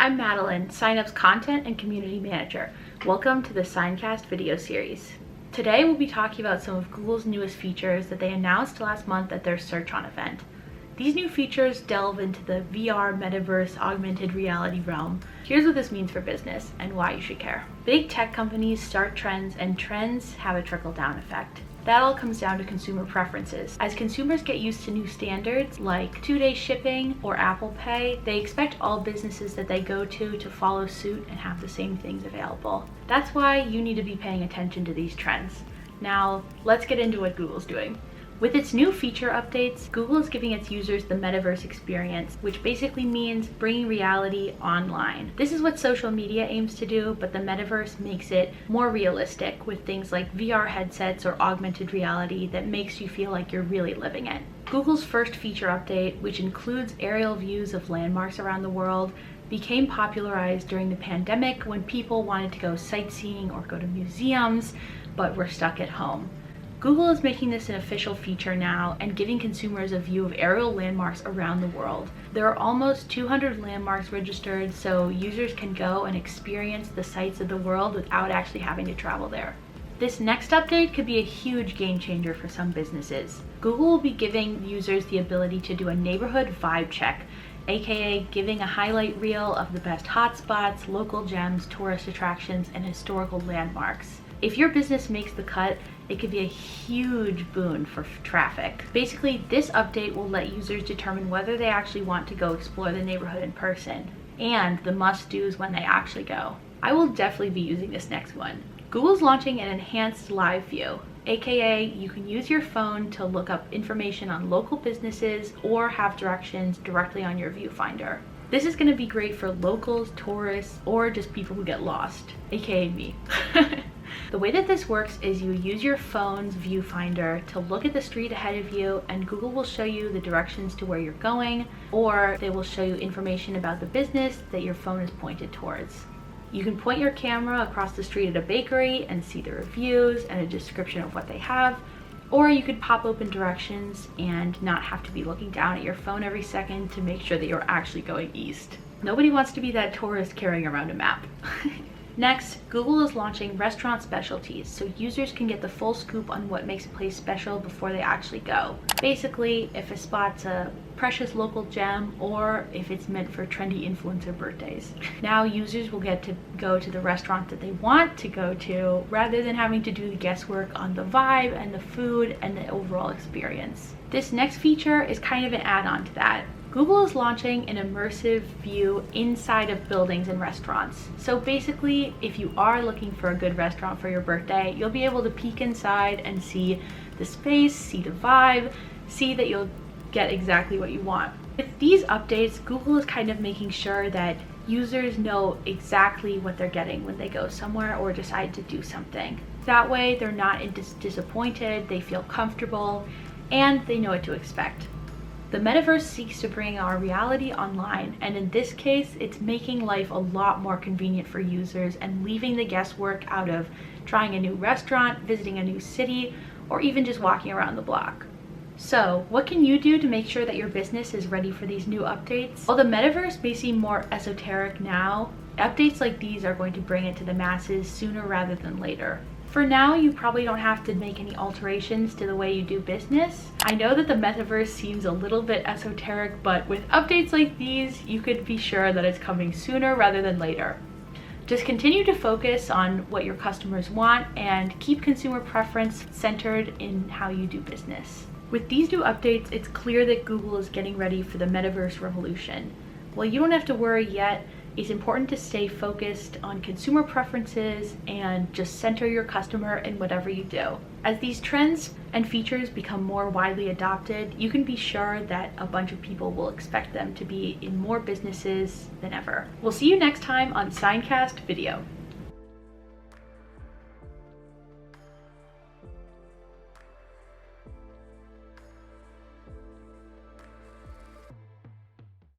I'm Madeline, Signup's Content and Community Manager. Welcome to the Signcast video series. Today we'll be talking about some of Google's newest features that they announced last month at their Search On event. These new features delve into the VR, metaverse, augmented reality realm. Here's what this means for business and why you should care. Big tech companies start trends, and trends have a trickle-down effect. That all comes down to consumer preferences. As consumers get used to new standards like 2-day shipping or Apple Pay, they expect all businesses that they go to follow suit and have the same things available. That's why you need to be paying attention to these trends. Now, let's get into what Google's doing. With its new feature updates, Google is giving its users the metaverse experience, which basically means bringing reality online. This is what social media aims to do, but the metaverse makes it more realistic with things like VR headsets or augmented reality that makes you feel like you're really living it. Google's first feature update, which includes aerial views of landmarks around the world, became popularized during the pandemic when people wanted to go sightseeing or go to museums, but were stuck at home. Google is making this an official feature now and giving consumers a view of aerial landmarks around the world. There are almost 200 landmarks registered, so users can go and experience the sights of the world without actually having to travel there. This next update could be a huge game changer for some businesses. Google will be giving users the ability to do a neighborhood vibe check, aka giving a highlight reel of the best hotspots, local gems, tourist attractions, and historical landmarks. If your business makes the cut, it could be a huge boon for traffic. Basically, this update will let users determine whether they actually want to go explore the neighborhood in person, and the must-dos when they actually go. I will definitely be using this next one. Google's launching an enhanced live view, aka you can use your phone to look up information on local businesses or have directions directly on your viewfinder. This is going to be great for locals, tourists, or just people who get lost, aka me. The way that this works is you use your phone's viewfinder to look at the street ahead of you, and Google will show you the directions to where you're going, or they will show you information about the business that your phone is pointed towards. You can point your camera across the street at a bakery and see the reviews and a description of what they have, or you could pop open directions and not have to be looking down at your phone every second to make sure that you're actually going east. Nobody wants to be that tourist carrying around a map. Next, Google is launching restaurant specialties, so users can get the full scoop on what makes a place special before they actually go. Basically, if a spot's a precious local gem or if it's meant for trendy influencer birthdays. Now users will get to go to the restaurant that they want to go to rather than having to do the guesswork on the vibe and the food and the overall experience. This next feature is kind of an add-on to that. Google is launching an immersive view inside of buildings and restaurants. So basically, if you are looking for a good restaurant for your birthday, you'll be able to peek inside and see the space, see the vibe, see that you'll get exactly what you want. With these updates, Google is kind of making sure that users know exactly what they're getting when they go somewhere or decide to do something. That way, they're not disappointed, they feel comfortable, and they know what to expect. The metaverse seeks to bring our reality online, and in this case, it's making life a lot more convenient for users and leaving the guesswork out of trying a new restaurant, visiting a new city, or even just walking around the block. So, what can you do to make sure that your business is ready for these new updates? While the metaverse may seem more esoteric now, updates like these are going to bring it to the masses sooner rather than later. For now, you probably don't have to make any alterations to the way you do business. I know that the metaverse seems a little bit esoteric, but with updates like these, you could be sure that it's coming sooner rather than later. Just continue to focus on what your customers want and keep consumer preference centered in how you do business. With these new updates, it's clear that Google is getting ready for the metaverse revolution. While you don't have to worry yet, it's important to stay focused on consumer preferences and just center your customer in whatever you do. As these trends and features become more widely adopted, you can be sure that a bunch of people will expect them to be in more businesses than ever. We'll see you next time on Signcast Video.